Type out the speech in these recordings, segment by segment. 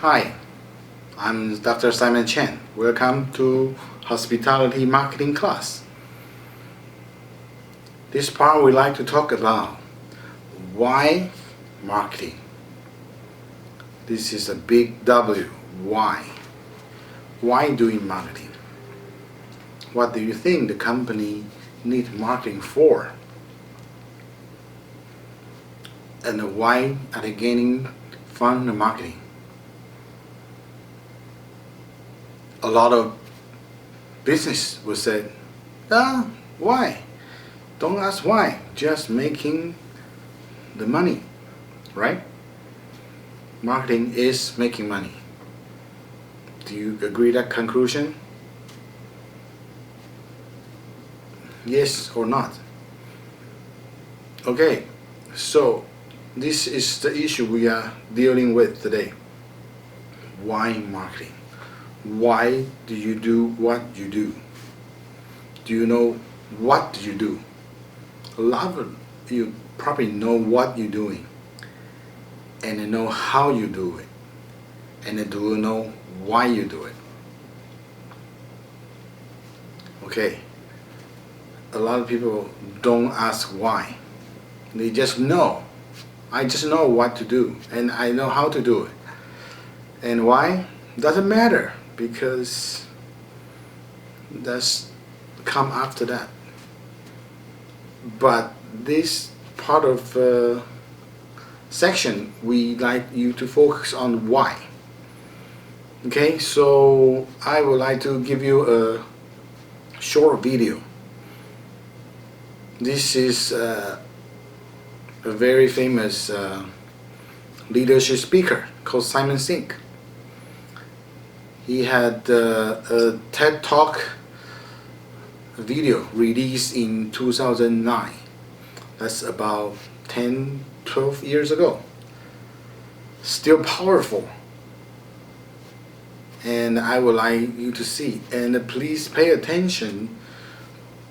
Hi, I'm Dr. Simon Chang. Welcome to Hospitality Marketing class. This part we like to talk about why marketing. This is a big W. Why? Why doing marketing? What do you think the company needs marketing for? And why are they gaining from the marketing? A lot of business will say, why? Don't ask why, just making the money, right? Marketing is making money. Do you agree that conclusion? Yes or not? Okay, so this is the issue we are dealing with today. Why marketing? Why do you do what you do? Do you know what you do? A lot of you probably know what you're doing and you know how you do it, and you do know why you do it. Okay, a lot of people don't ask why. They just know. I just know what to do and I know how to do it. And why? Doesn't matter, because that's come after that. But this part of section, we like you to focus on why. Okay, so I would like to give you a short video. This is a very famous leadership speaker called Simon Sinek. He had a TED Talk video released in 2009. That's about 10-12 years ago. Still powerful. And I would like you to see. And please pay attention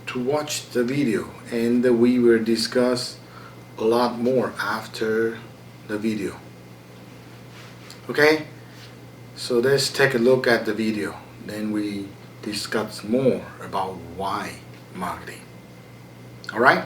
to watch the video. And we will discuss a lot more after the video. Okay? So let's take a look at the video. Then we discuss more about why marketing. Alright?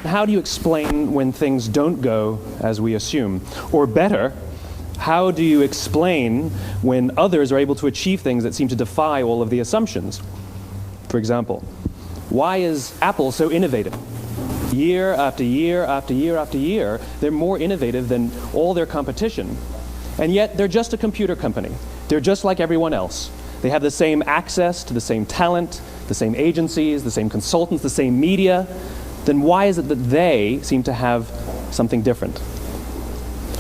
How do you explain when things don't go as we assume? Or better, how do you explain when others are able to achieve things that seem to defy all of the assumptions? For example, why is Apple so innovative? Year after year after year after year, they're more innovative than all their competition. And yet they're just a computer company. They're just like everyone else. They have the same access to the same talent, the same agencies, the same consultants, the same media. Then why is it that they seem to have something different?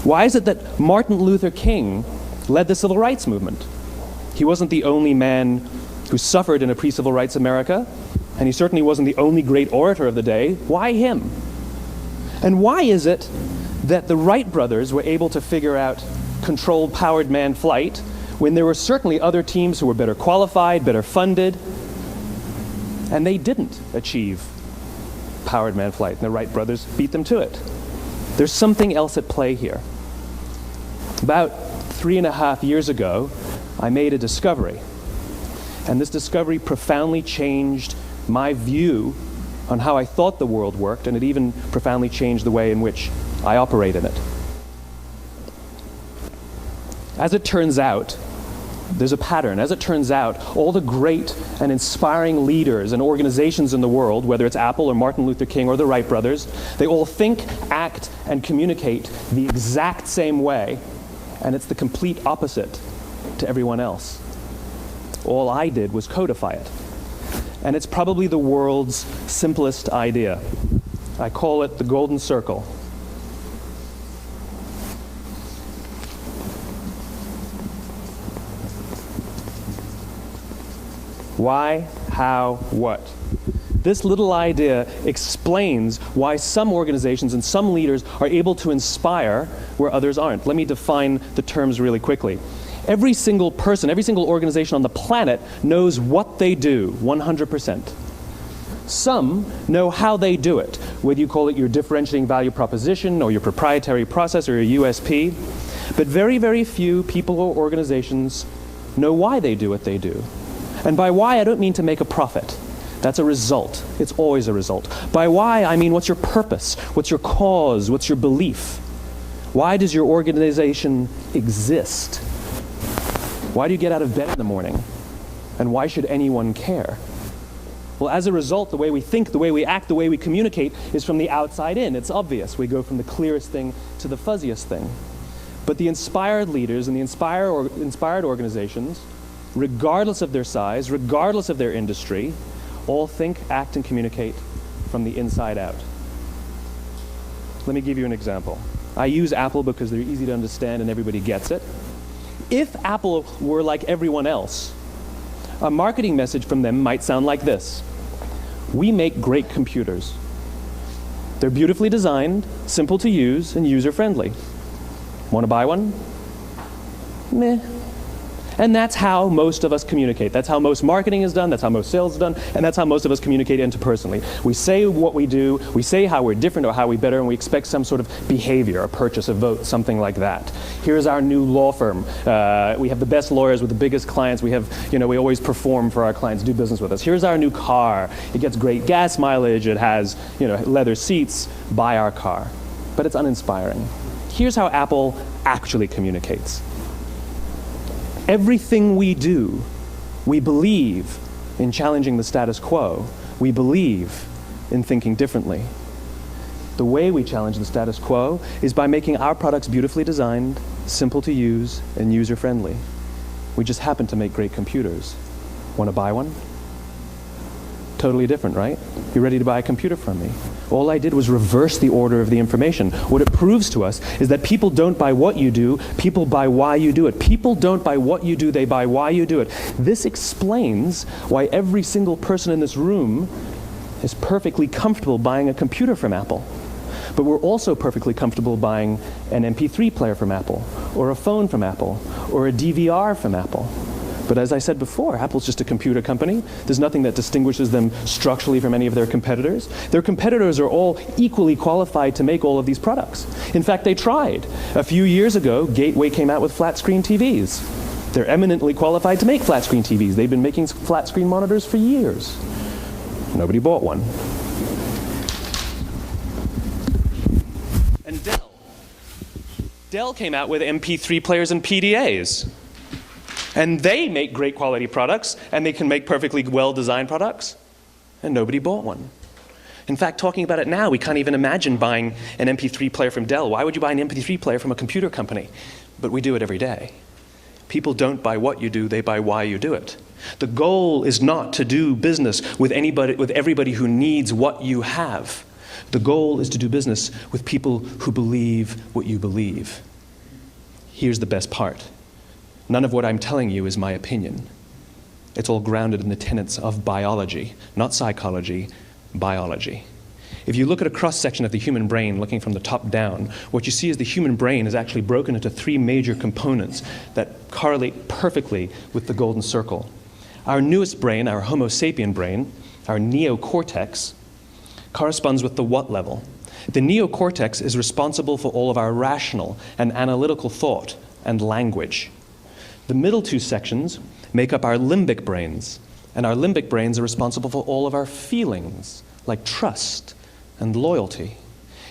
Why is it that Martin Luther King led the civil rights movement? He wasn't the only man who suffered in a pre-civil rights America, and he certainly wasn't the only great orator of the day. Why him? And why is it that the Wright brothers were able to figure out controlled powered manned flight when there were certainly other teams who were better qualified, better funded, and they didn't achieve powered manned flight, and the Wright brothers beat them to it? There's something else at play here. About 3.5 years ago, I made a discovery. And this discovery profoundly changed my view on how I thought the world worked, and it even profoundly changed the way in which I operate in it. As it turns out, there's a pattern. As it turns out, all the great and inspiring leaders and organizations in the world, whether it's Apple or Martin Luther King or the Wright brothers, they all think, act, and communicate the exact same way, and it's the complete opposite to everyone else. All I did was codify it. And it's probably the world's simplest idea. I call it the golden circle. Why, how, what? This little idea explains why some organizations and some leaders are able to inspire where others aren't. Let me define the terms really quickly. Every single person, every single organization on the planet knows what they do, 100%. Some know how they do it, whether you call it your differentiating value proposition or your proprietary process or your USP. But very, very few people or organizations know why they do what they do. And by why, I don't mean to make a profit. That's a result. It's always a result. By why, I mean what's your purpose? What's your cause? What's your belief? Why does your organization exist? Why do you get out of bed in the morning? And why should anyone care? Well, as a result, the way we think, the way we act, the way we communicate is from the outside in. It's obvious. We go from the clearest thing to the fuzziest thing. But the inspired leaders and the inspired organizations, regardless of their size, regardless of their industry, all think, act, and communicate from the inside out. Let me give you an example. I use Apple because they're easy to understand and everybody gets it. If Apple were like everyone else, a marketing message from them might sound like this. We make great computers. They're beautifully designed, simple to use, and user-friendly. Want to buy one? Meh. And that's how most of us communicate. That's how most marketing is done, that's how most sales is done, and that's how most of us communicate interpersonally. We say what we do, we say how we're different or how we're better, and we expect some sort of behavior, a purchase, a vote, something like that. Here's our new law firm. We have the best lawyers with the biggest clients. We have, we always perform for our clients, do business with us. Here's our new car. It gets great gas mileage. It has, leather seats. Buy our car. But it's uninspiring. Here's how Apple actually communicates. Everything we do, we believe in challenging the status quo. We believe in thinking differently. The way we challenge the status quo is by making our products beautifully designed, simple to use, and user-friendly. We just happen to make great computers. Want to buy one? Totally different, right? You're ready to buy a computer from me. All I did was reverse the order of the information. What it proves to us is that people don't buy what you do, people buy why you do it. People don't buy what you do, they buy why you do it. This explains why every single person in this room is perfectly comfortable buying a computer from Apple. But we're also perfectly comfortable buying an MP3 player from Apple, or a phone from Apple, or a DVR from Apple. But as I said before, Apple's just a computer company. There's nothing that distinguishes them structurally from any of their competitors. Their competitors are all equally qualified to make all of these products. In fact, they tried. A few years ago, Gateway came out with flat screen TVs. They're eminently qualified to make flat screen TVs. They've been making flat screen monitors for years. Nobody bought one. And Dell came out with MP3 players and PDAs. And they make great quality products, and they can make perfectly well-designed products, and nobody bought one. In fact, talking about it now, we can't even imagine buying an MP3 player from Dell. Why would you buy an MP3 player from a computer company? But we do it every day. People don't buy what you do, they buy why you do it. The goal is not to do business with everybody who needs what you have. The goal is to do business with people who believe what you believe. Here's the best part. None of what I'm telling you is my opinion. It's all grounded in the tenets of biology, not psychology, biology. If you look at a cross-section of the human brain, looking from the top down, what you see is the human brain is actually broken into three major components that correlate perfectly with the golden circle. Our newest brain, our Homo sapien brain, our neocortex, corresponds with the what level. The neocortex is responsible for all of our rational and analytical thought and language. The middle two sections make up our limbic brains, and our limbic brains are responsible for all of our feelings, like trust and loyalty.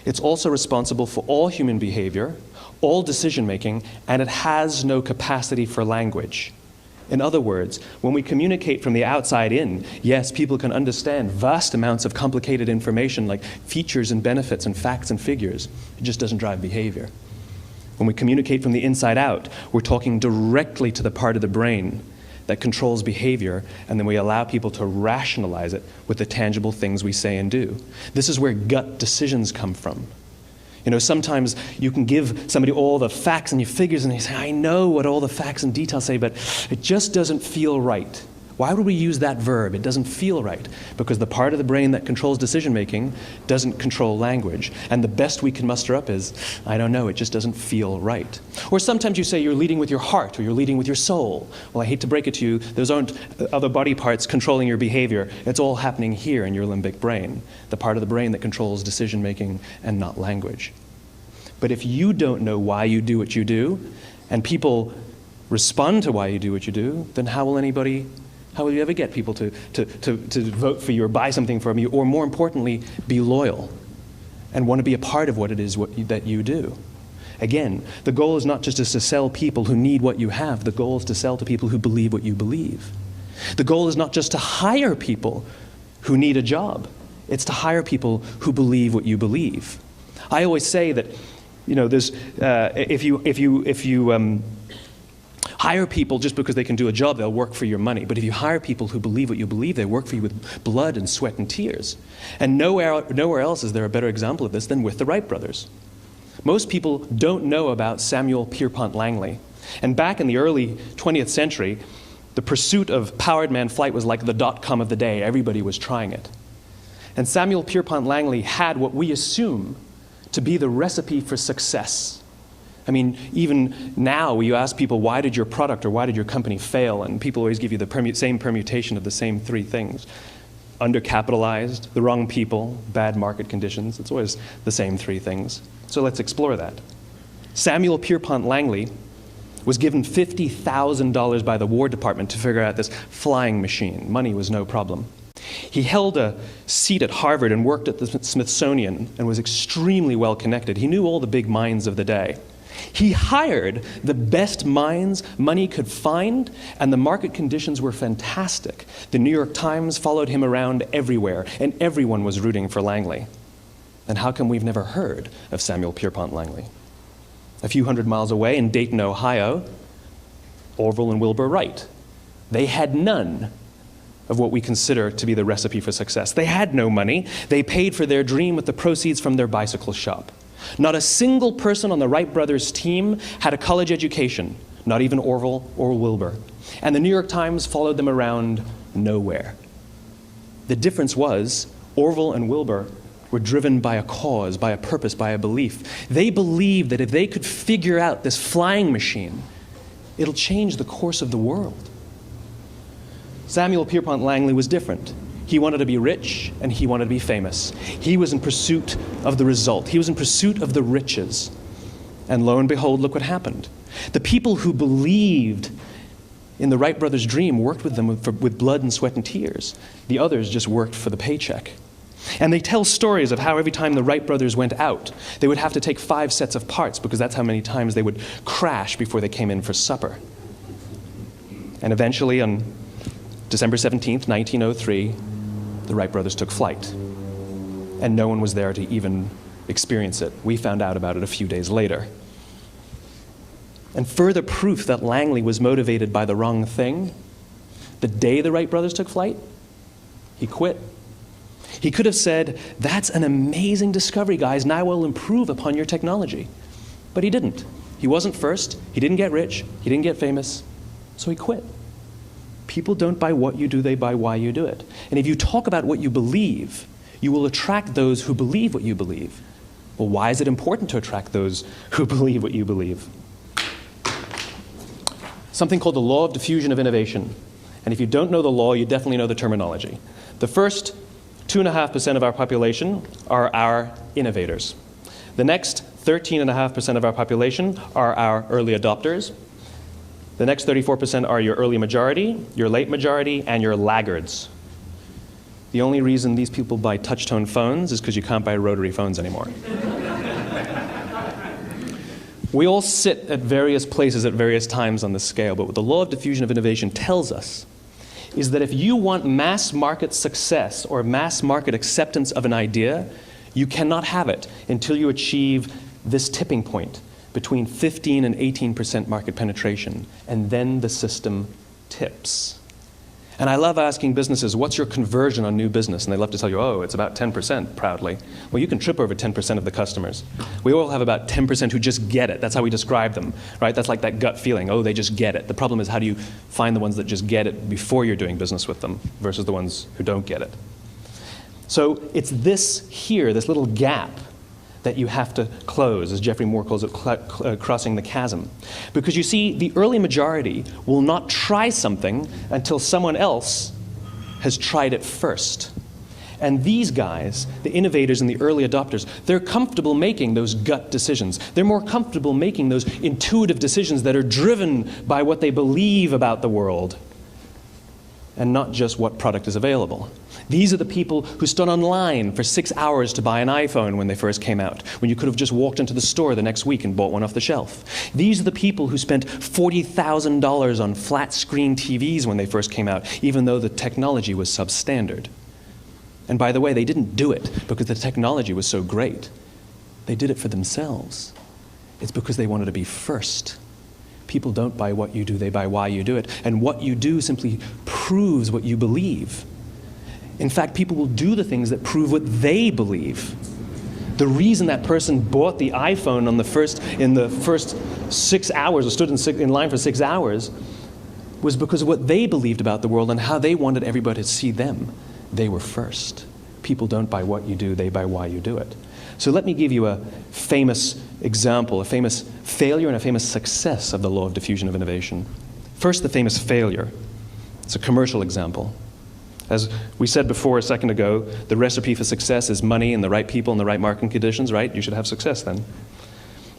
It's also responsible for all human behavior, all decision-making, and it has no capacity for language. In other words, when we communicate from the outside in, yes, people can understand vast amounts of complicated information like features and benefits and facts and figures. It just doesn't drive behavior. When we communicate from the inside out, we're talking directly to the part of the brain that controls behavior, and then we allow people to rationalize it with the tangible things we say and do. This is where gut decisions come from. Sometimes you can give somebody all the facts and your figures, and they say, I know what all the facts and details say, but it just doesn't feel right. Why would we use that verb? It doesn't feel right, because the part of the brain that controls decision-making doesn't control language. And the best we can muster up is, I don't know, it just doesn't feel right. Or sometimes you say you're leading with your heart, or you're leading with your soul. Well, I hate to break it to you, those aren't other body parts controlling your behavior. It's all happening here in your limbic brain, the part of the brain that controls decision-making and not language. But if you don't know why you do what you do, and people respond to why you do what you do, then how will you ever get people to vote for you or buy something from you, or more importantly, be loyal and want to be a part of what it is that you do? Again, the goal is not just to sell people who need what you have. The goal is to sell to people who believe what you believe. The goal is not just to hire people who need a job. It's to hire people who believe what you believe. I always say that, there's if you hire people just because they can do a job, they'll work for your money. But if you hire people who believe what you believe, they work for you with blood and sweat and tears. And nowhere else is there a better example of this than with the Wright brothers. Most people don't know about Samuel Pierpont Langley. And back in the early 20th century, the pursuit of powered man flight was like the dot-com of the day. Everybody was trying it. And Samuel Pierpont Langley had what we assume to be the recipe for success. I mean, even now, you ask people, why did your product or why did your company fail? And people always give you the same permutation of the same three things. Undercapitalized, the wrong people, bad market conditions. It's always the same three things. So let's explore that. Samuel Pierpont Langley was given $50,000 by the War Department to figure out this flying machine. Money was no problem. He held a seat at Harvard and worked at the Smithsonian and was extremely well connected. He knew all the big minds of the day. He hired the best minds money could find, and the market conditions were fantastic. The New York Times followed him around everywhere, and everyone was rooting for Langley. And how come we've never heard of Samuel Pierpont Langley? A few hundred miles away in Dayton, Ohio, Orville and Wilbur Wright. They had none of what we consider to be the recipe for success. They had no money. They paid for their dream with the proceeds from their bicycle shop. Not a single person on the Wright brothers' team had a college education, not even Orville or Wilbur. And the New York Times followed them around nowhere. The difference was Orville and Wilbur were driven by a cause, by a purpose, by a belief. They believed that if they could figure out this flying machine, it'll change the course of the world. Samuel Pierpont Langley was different. He wanted to be rich, and he wanted to be famous. He was in pursuit of the result. He was in pursuit of the riches. And lo and behold, look what happened. The people who believed in the Wright brothers' dream worked with them with blood and sweat and tears. The others just worked for the paycheck. And they tell stories of how every time the Wright brothers went out, they would have to take 5 sets of parts because that's how many times they would crash before they came in for supper. And eventually, on December 17th, 1903, the Wright brothers took flight. And no one was there to even experience it. We found out about it a few days later. And further proof that Langley was motivated by the wrong thing, the day the Wright brothers took flight, he quit. He could have said, "That's an amazing discovery, guys, and I will improve upon your technology." But he didn't. He wasn't first. He didn't get rich. He didn't get famous. So he quit. People don't buy what you do, they buy why you do it. And if you talk about what you believe, you will attract those who believe what you believe. Well, why is it important to attract those who believe what you believe? Something called the law of diffusion of innovation. And if you don't know the law, you definitely know the terminology. The first 2.5% of our population are our innovators. The next 13.5% of our population are our early adopters. The next 34% are your early majority, your late majority, and your laggards. The only reason these people buy touch-tone phones is because you can't buy rotary phones anymore. We all sit at various places at various times on the scale, but what the law of diffusion of innovation tells us is that if you want mass market success or mass market acceptance of an idea, you cannot have it until you achieve this tipping point between 15% and 18% market penetration, and then the system tips. And I love asking businesses, what's your conversion on new business? And they love to tell you, oh, it's about 10%, proudly. Well, you can trip over 10% of the customers. We all have about 10% who just get it. That's how we describe them, right? That's like that gut feeling, oh, they just get it. The problem is, how do you find the ones that just get it before you're doing business with them versus the ones who don't get it? So it's this here, this little gap, that you have to close, as Geoffrey Moore calls it, crossing the chasm. Because you see, the early majority will not try something until someone else has tried it first. And these guys, the innovators and the early adopters, they're comfortable making those gut decisions. They're more comfortable making those intuitive decisions that are driven by what they believe about the world and not just what product is available. These are the people who stood online for 6 hours to buy an iPhone when they first came out, when you could have just walked into the store the next week and bought one off the shelf. These are the people who spent $40,000 on flat-screen TVs when they first came out, even though the technology was substandard. And by the way, they didn't do it because the technology was so great. They did it for themselves. It's because they wanted to be first. People don't buy what you do, they buy why you do it. And what you do simply proves what you believe. In fact, people will do the things that prove what they believe. The reason that person bought the iPhone in the first 6 hours, or stood in line for 6 hours, was because of what they believed about the world and how they wanted everybody to see them. They were first. People don't buy what you do, they buy why you do it. So let me give you a famous example, a famous failure and a famous success of the law of diffusion of innovation. First, the famous failure. It's a commercial example. As we said before a second ago, the recipe for success is money and the right people and the right marketing conditions, right? You should have success then.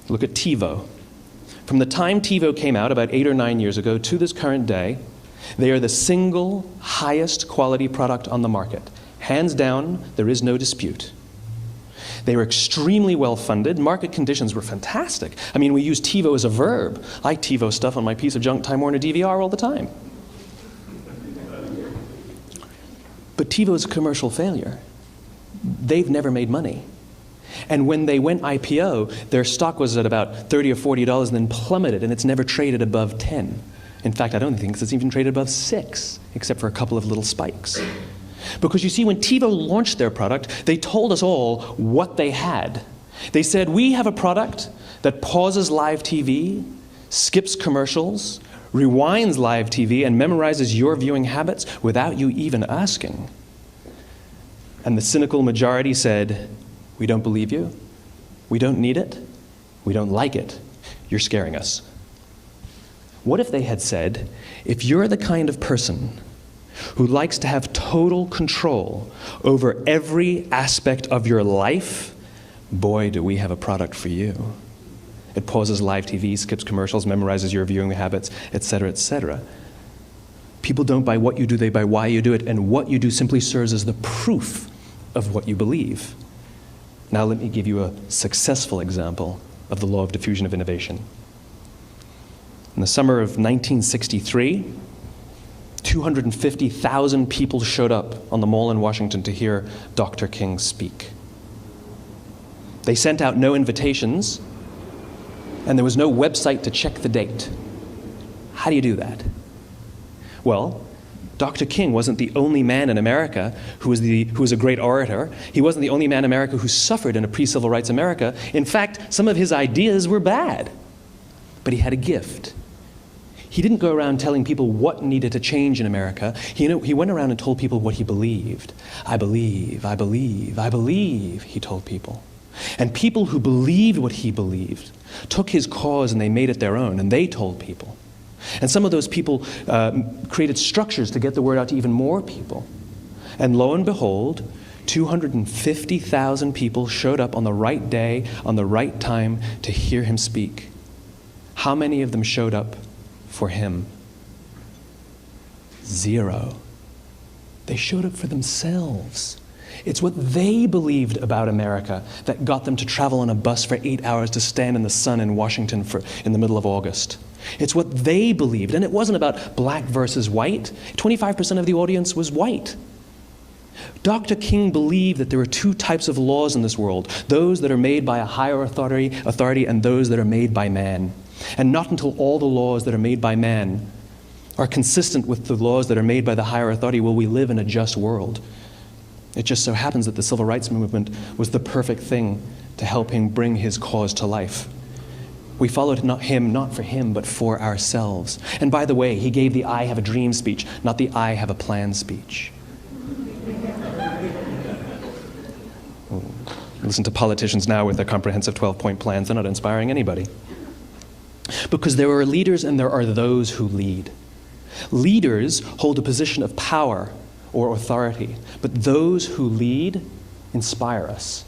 Look at TiVo. From the time TiVo came out about 8 or 9 years ago to this current day, they are the single highest quality product on the market. Hands down, there is no dispute. They were extremely well funded. Market conditions were fantastic. I mean, we use TiVo as a verb. I TiVo stuff on my piece of junk Time Warner DVR all the time. But TiVo is a commercial failure. They've never made money. And when they went IPO, their stock was at about $30 or $40 and then plummeted, and it's never traded above 10. In fact, I don't think it's even traded above 6, except for a couple of little spikes. Because you see, when TiVo launched their product, they told us all what they had. They said, we have a product that pauses live TV, skips commercials, rewinds live TV, and memorizes your viewing habits without you even asking. And the cynical majority said, we don't believe you, we don't need it, we don't like it, you're scaring us. What if they had said, if you're the kind of person who likes to have total control over every aspect of your life, boy, do we have a product for you. It pauses live TV, skips commercials, memorizes your viewing habits, etc., etc. People don't buy what you do, they buy why you do it, and what you do simply serves as the proof of what you believe. Now let me give you a successful example of the law of diffusion of innovation. In the summer of 1963, 250,000 people showed up on the Mall in Washington to hear Dr. King speak. They sent out no invitations, and there was no website to check the date. How do you do that? Well, Dr. King wasn't the only man in America who was a great orator. He wasn't the only man in America who suffered in a pre-civil rights America. In fact, some of his ideas were bad, but he had a gift. He didn't go around telling people what needed to change in America. He went around and told people what he believed. I believe, I believe, I believe, he told people. And people who believed what he believed took his cause and they made it their own, and they told people. And some of those people created structures to get the word out to even more people. And lo and behold, 250,000 people showed up on the right day, on the right time to hear him speak. How many of them showed up for him? 0. They showed up for themselves. It's what they believed about America that got them to travel on a bus for 8 hours to stand in the sun in Washington in the middle of August. It's what they believed, and it wasn't about black versus white. 25% of the audience was white. Dr. King believed that there are 2 types of laws in this world, those that are made by a higher authority and those that are made by man. And not until all the laws that are made by man are consistent with the laws that are made by the higher authority, will we live in a just world? It just so happens that the civil rights movement was the perfect thing to help him bring his cause to life. We followed him not for him, but for ourselves. And by the way, he gave the I have a dream speech, not the I have a plan speech. Listen to politicians now with their comprehensive 12-point plans. They're not inspiring anybody. Because there are leaders and there are those who lead. Leaders hold a position of power or authority, but those who lead inspire us.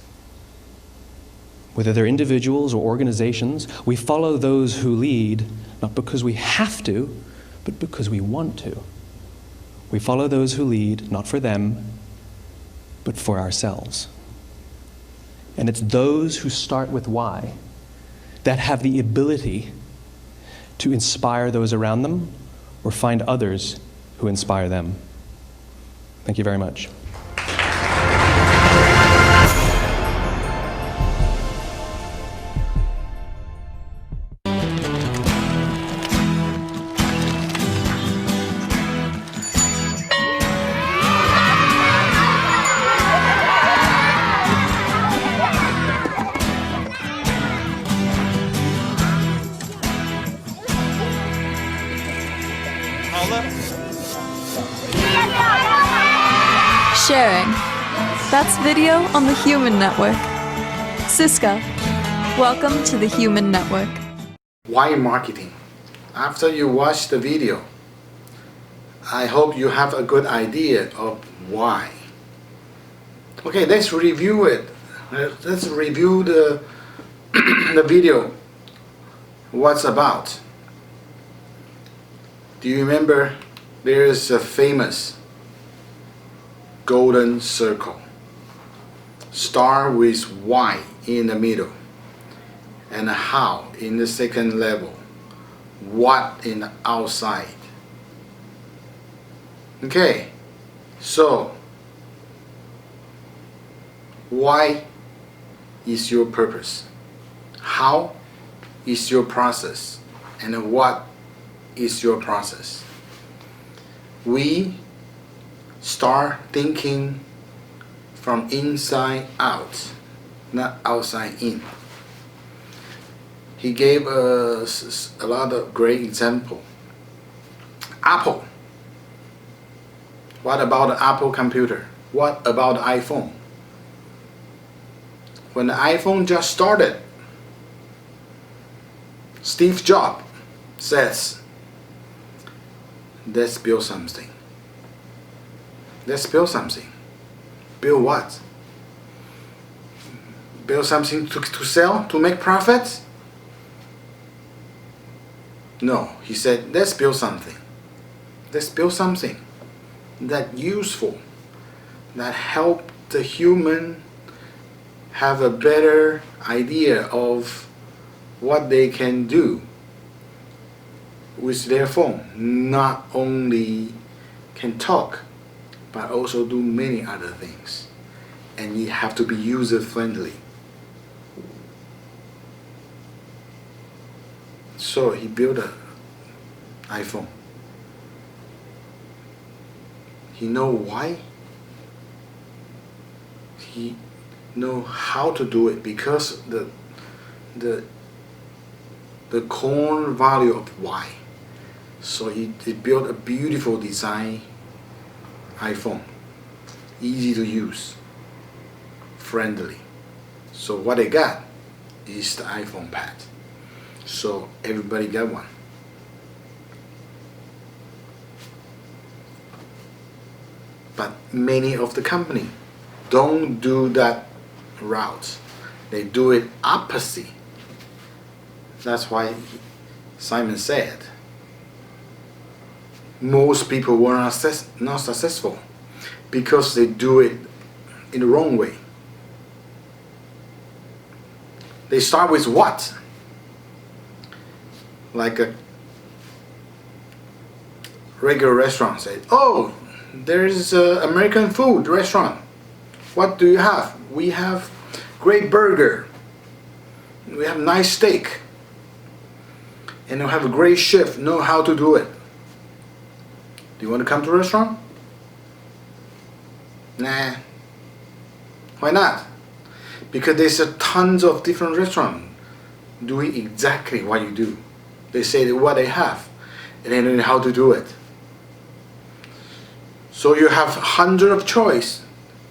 Whether they're individuals or organizations, we follow those who lead not because we have to, but because we want to. We follow those who lead not for them, but for ourselves. And it's those who start with why that have the ability to inspire those around them or find others who inspire them. Thank you very much. Sharing. That's video on the Human Network. Cisco, welcome to the Human Network. Why marketing? After you watch the video, I hope you have a good idea of why. Okay, let's review it. Let's review the the video. What's about? Do you remember there is a famous golden circle, star with Y in the middle, and how in the second level, what in the outside. Okay, so why is your purpose? How is your process? And what is your process? We start thinking from inside out, not outside in. He gave us a lot of great example. Apple. What about the Apple computer? What about the iPhone? When the iPhone just started, Steve Jobs says, let's build something. Let's build something. Build what? Build something to sell, to make profits? No, he said, let's build something. Let's build something that's useful, that help the human have a better idea of what they can do with their phone. Not only can talk, but also do many other things. And you have to be user-friendly. So he built an iPhone. He know why? He know how to do it because the core value of why. So he built a beautiful design iPhone, easy to use, friendly. So what they got is the iPhone pad. So everybody got one. But many of the company don't do that route. They do it opposite. That's why Simon said most people were not successful because they do it in the wrong way. They start with what? Like a regular restaurant said, oh, there's an American food restaurant. What do you have? We have great burger. We have nice steak. And we have a great chef, know how to do it. Do you want to come to a restaurant? Nah. Why not? Because there's a tons of different restaurants doing exactly what you do. They say what they have, and they know how to do it. So you have hundreds of choice,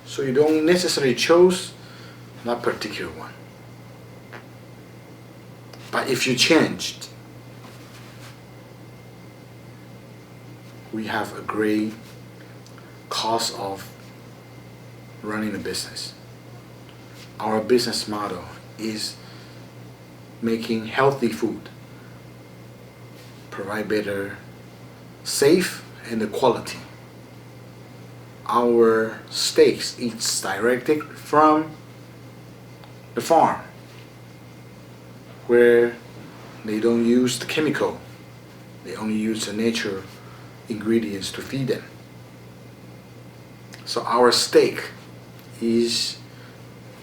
so you don't necessarily choose that particular one. But if you changed, we have a great cost of running a business. Our business model is making healthy food, provide better, safe, and the quality. Our steaks is directed from the farm, where they don't use the chemical, they only use the natural ingredients to feed them. So our steak is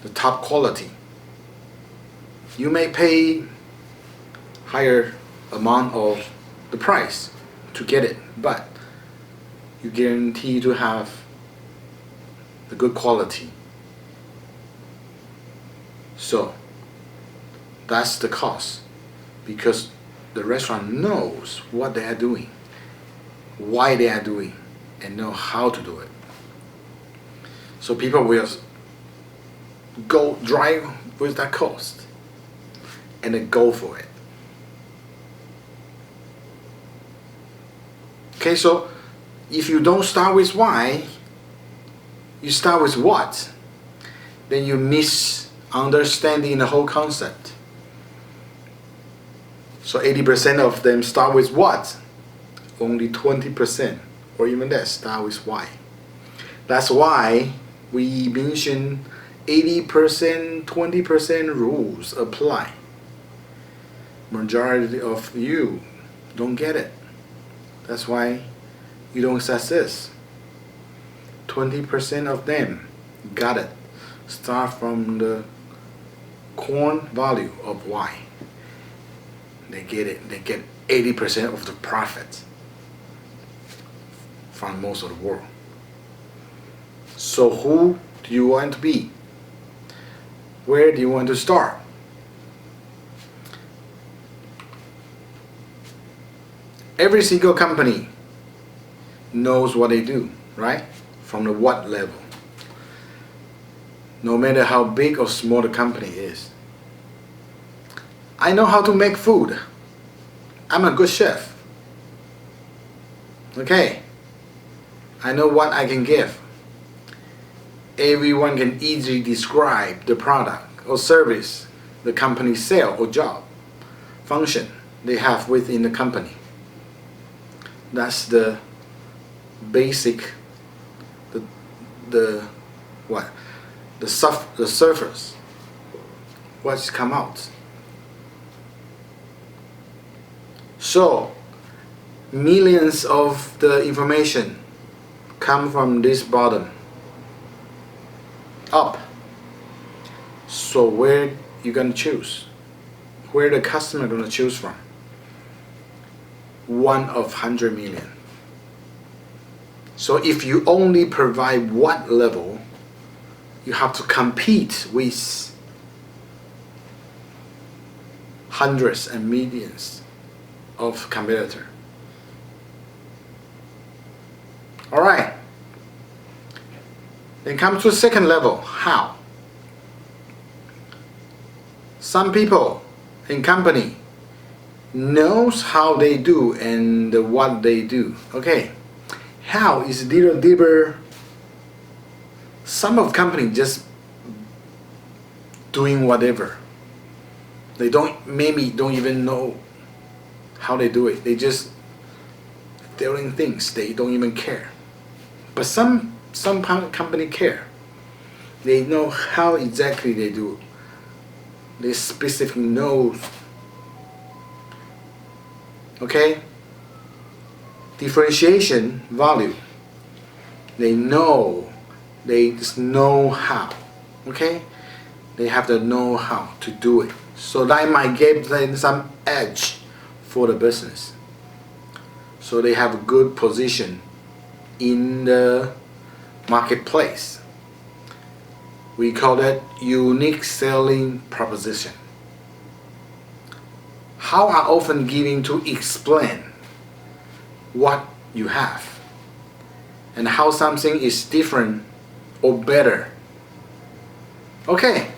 the top quality. You may pay higher amount of the price to get it, but you guarantee to have the good quality. So that's the cost, because the restaurant knows what they are doing, why they are doing, and know how to do it. So people will go drive with that cost and then go for it. Okay, so if you don't start with why, you start with what, then you miss understanding the whole concept. So 80% of them start with what, only 20% or even less start with why. That's why we mention 80%, 20% rules apply. Majority of you don't get it. That's why you don't success. 20% of them got it. Start from the core value of why. They get it. They get 80% of the profit from most of the world. So who do you want to be? Where do you want to start? Every single company knows what they do, right? From the what level. No matter how big or small the company is. I know how to make food. I'm a good chef. Okay. I know what I can give. Everyone can easily describe the product or service the company sell or job function they have within the company. That's the basic, the surface, what's come out. So millions of the information come from this bottom up. So where you gonna choose? Where the customer gonna choose from? One of 100 million. So if you only provide what level, you have to compete with hundreds and millions of competitors. All right. Then come to the second level. How? Some people in company knows how they do and what they do. Okay. How is little deeper. Some of company just doing whatever. They maybe don't even know how they do it. They just doing things. They don't even care. But some company care. They know how exactly they do. They specifically know. Okay? Differentiation value. They know. They just know how. Okay? They have the know-how to do it. So that might give them some edge for the business. So they have a good position in the marketplace. We call that unique selling proposition. How are often given to explain what you have and how something is different or better. Okay,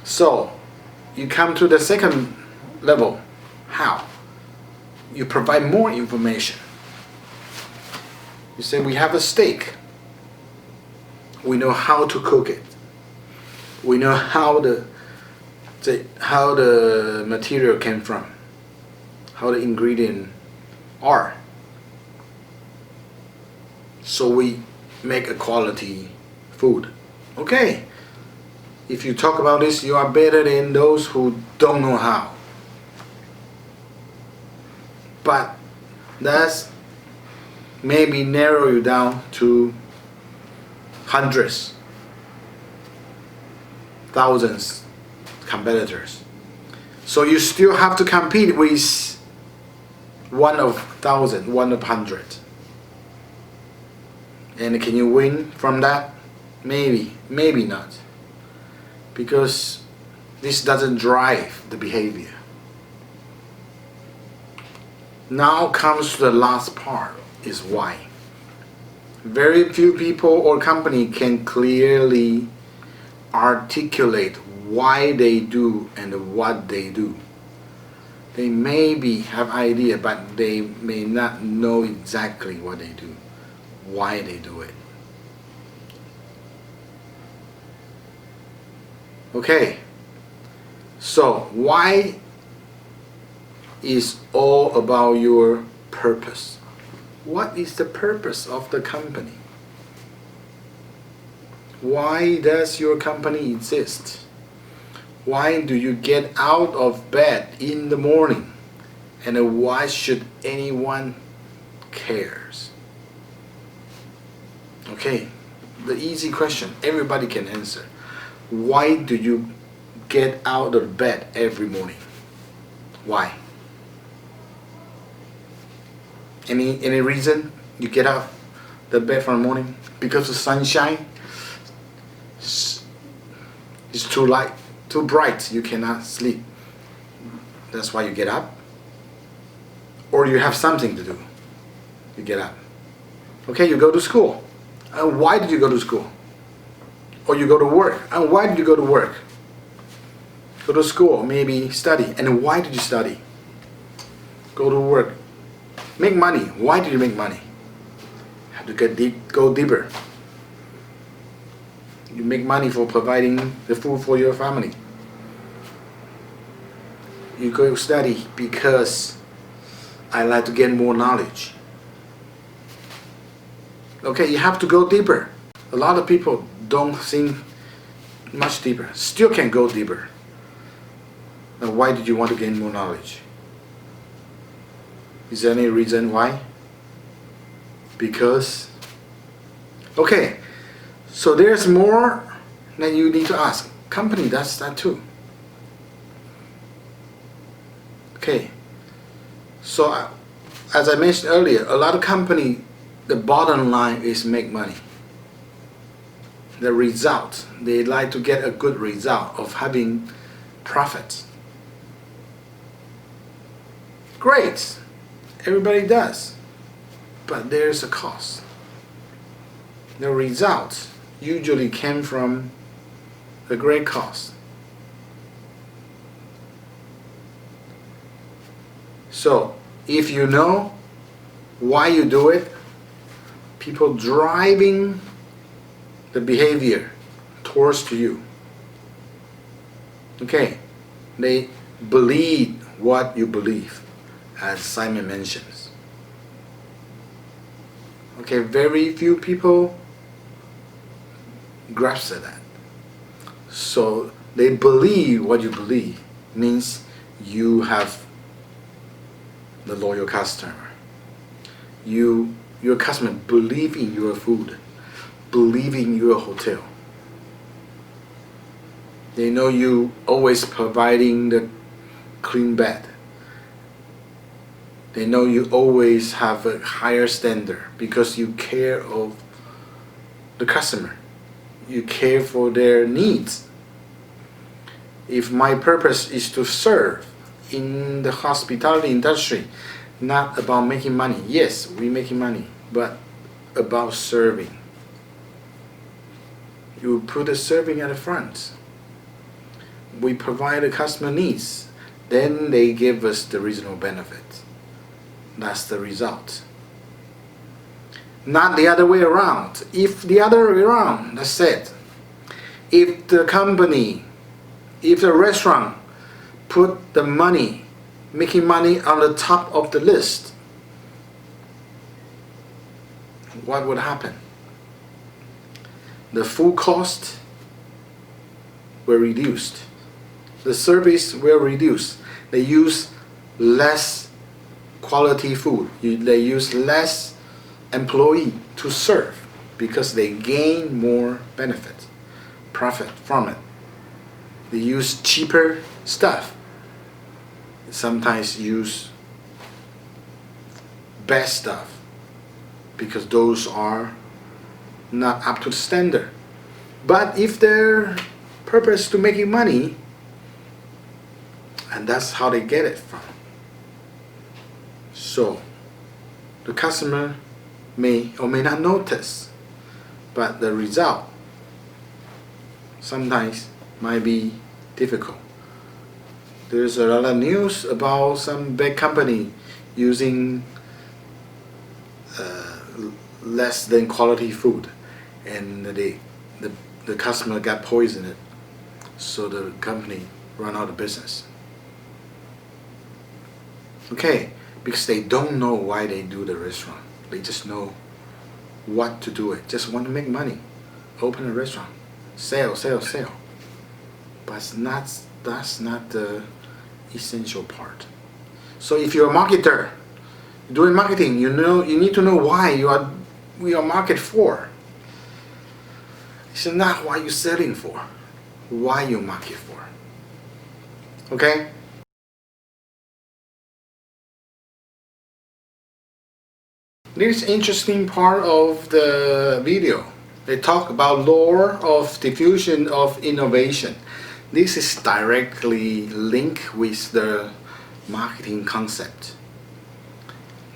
so you come to the second level. How? You provide more information. You say we have a steak. We know how to cook it. We know how the material came from, how the ingredients are. So we make a quality food. Okay. If you talk about this, you are better than those who don't know how. But that's maybe narrow you down to hundreds, thousands competitors. So you still have to compete with one of 1,000, one of 100. And can you win from that? Maybe, maybe not. Because this doesn't drive the behavior. Now comes the last part, is why. Very few people or company can clearly articulate why they do and what they do. They maybe have idea, but they may not know exactly what they do, why they do it. Okay, so why is all about your purpose. What is the purpose of the company? Why does your company exist? Why do you get out of bed in the morning? And why should anyone cares? Okay, the easy question everybody can answer. Why do you get out of bed every morning? Why? Any reason you get out the bed for the morning? Because the sunshine is too light, too bright, you cannot sleep. That's why you get up. Or you have something to do. You get up. Okay, you go to school. And why did you go to school? Or you go to work. And why did you go to work? Go to school, maybe study. And why did you study? Go to work. Make money. Why do you make money? Have to go deeper. You make money for providing the food for your family. You go study because I like to get more knowledge. Okay, you have to go deeper. A lot of people don't think much deeper. Still can go deeper. Now, why did you want to gain more knowledge? Is there any reason why? Because, okay, so there's more that you need to ask. Company does that too. Okay, so as I mentioned earlier, a lot of company, the bottom line is make money. The result, they like to get a good result of having profits. Great. Everybody does, but there's a cost. The results usually came from a great cost. So, if you know why you do it, people driving the behavior towards to you. Okay, they believe what you believe, as Simon mentions. Okay, very few people grasp at that. So they believe what you believe means you have the loyal customer. Your customer believe in your food, believe in your hotel. They know you always providing the clean bed They know you always have a higher standard because you care of the customer. You care for their needs. If my purpose is to serve in the hospitality industry, not about making money. Yes, we're making money, but about serving. You put the serving at the front. We provide the customer needs. Then they give us the reasonable benefit. That's the result. Not the other way around. If the other way around, that's it. If the company, if the restaurant put the money, making money on the top of the list, what would happen? The food cost were reduced. The service will reduce. They use less quality food. They use less employee to serve because they gain more benefit, profit from it. They use cheaper stuff. Sometimes use best stuff because those are not up to the standard. But if their purpose to making money, and that's how they get it from. So the customer may or may not notice, but the result sometimes might be difficult. There's a lot of news about some big company using less than quality food, and the customer got poisoned, so the company run out of business. Okay, because they don't know why they do the restaurant. They just know what to do it. Just want to make money. Open a restaurant. Sell. But that's not the essential part. So if you're a marketer, doing marketing, you need to know why you are market for. It's not what you're selling for. Why you market for. Okay? This interesting part of the video, they talk about law of diffusion of innovation. This is directly linked with the marketing concept.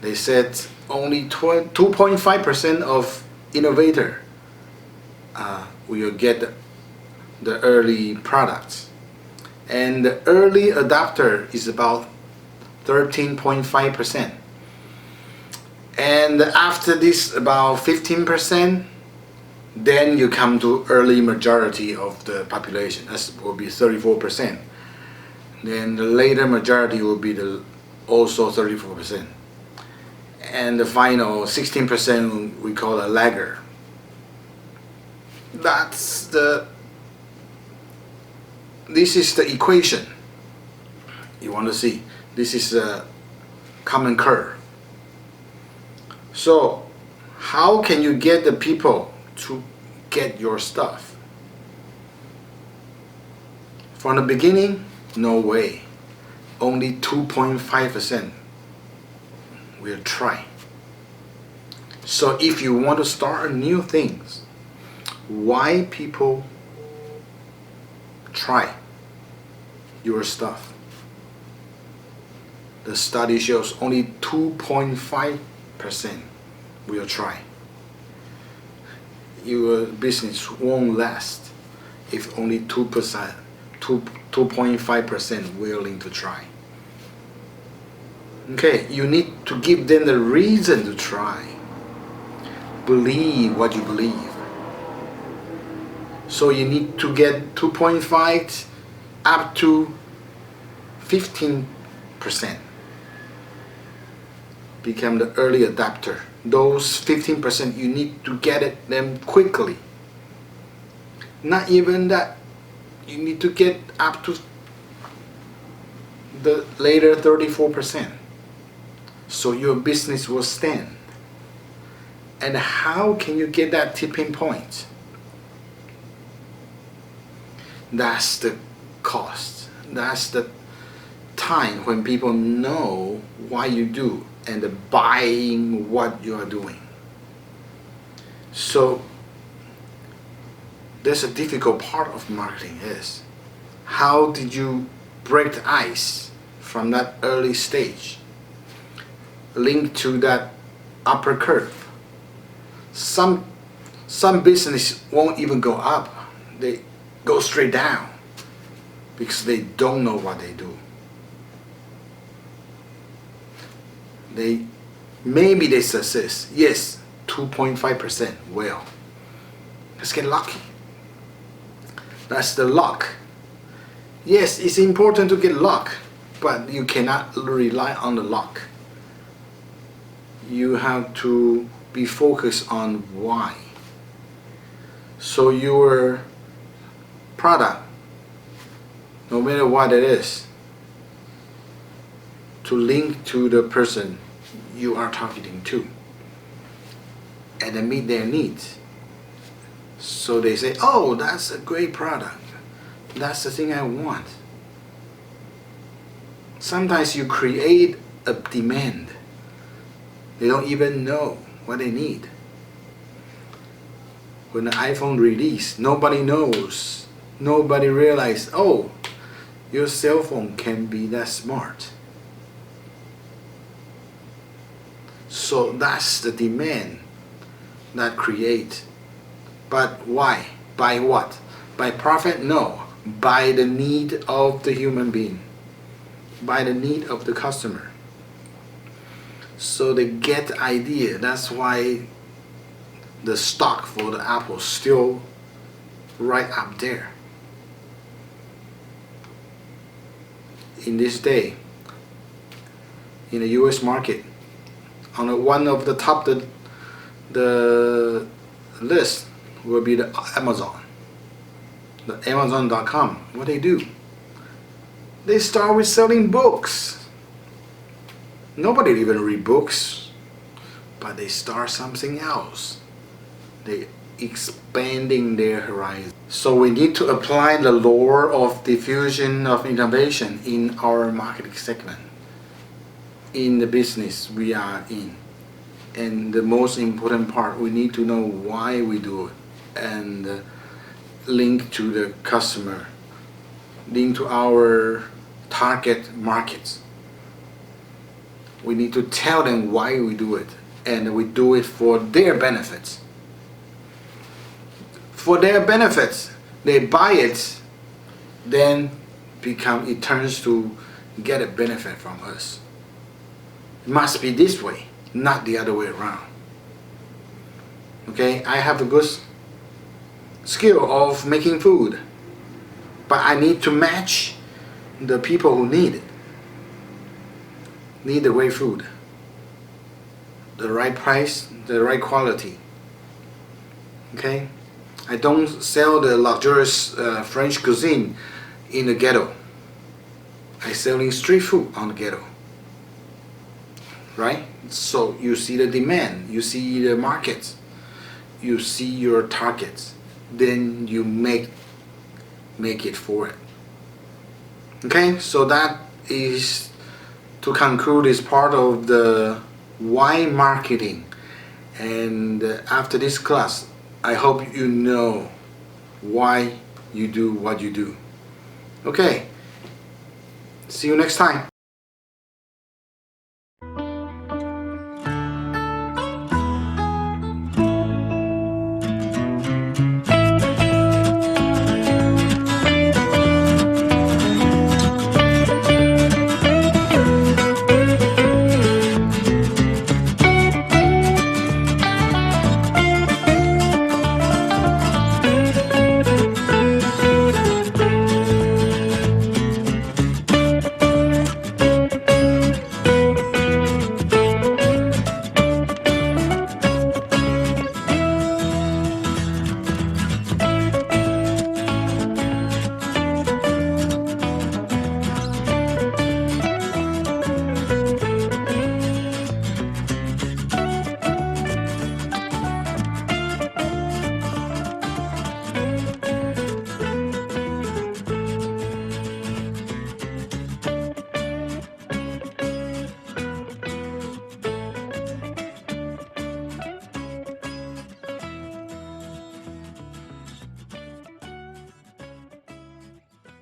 They said only 2.5% of innovator will get the early products, and the early adopter is about 13.5%. And after this, about 15%, then you come to early majority of the population. That will be 34%. Then the later majority will be also 34%. And the final 16% we call a lagger. This is the equation you want to see. This is a common curve. So how can you get the people to get your stuff? From the beginning, no way. Only 2.5% will try. So if you want to start new things, why people try your stuff? The study shows only 2.5% will try. Your business won't last if only 2.5% willing to try. Okay, you need to give them the reason to try. Believe what you believe. So you need to get 2.5 up to 15%. Become the early adopter. Those 15% you need to get them quickly. Not even that. You need to get up to the later 34%. So your business will stand. And how can you get that tipping point? That's the cost. That's the time when people know why you do and buying what you are doing. So that's a difficult part of marketing is how did you break the ice from that early stage, link to that upper curve. Some business won't even go up, they go straight down because they don't know what they do. Maybe they success, yes, 2.5%. Well, let's get lucky. That's the luck. Yes, it's important to get luck, but you cannot rely on the luck. You have to be focused on why. So your product, no matter what it is, to link to the person you are targeting to and then meet their needs. So they say, oh, that's a great product. That's the thing I want. Sometimes you create a demand. They don't even know what they need. When the iPhone released, nobody knows. Nobody realized, oh, your cell phone can be that smart. So that's the demand that create. But why? By what? By profit? No. By the need of the human being. By the need of the customer. So they get the idea. That's why the stock for the Apple is still right up there. In this day, in the US market, on one of the top the list will be the Amazon. The Amazon.com. What they do? They start with selling books. Nobody even read books, but they start something else. They expanding their horizon. So we need to apply the law of diffusion of innovation in our marketing segment, in the business we are in. And the most important part, we need to know why we do it and link to the customer, link to our target markets. We need to tell them why we do it, and we do it for their benefits. For their benefits, they buy it, then it turns to get a benefit from us. It must be this way, not the other way around. Okay, I have a good skill of making food, but I need to match the people who need it, need the right food, the right price, the right quality. Okay, I don't sell the luxurious French cuisine in the ghetto. I selling street food on the ghetto, right? So you see the demand, you see the markets, you see your targets, then you make it for it. Okay, so that is to conclude this part of the why marketing. And after this class, I hope you know why you do what you do. Okay, see you next time.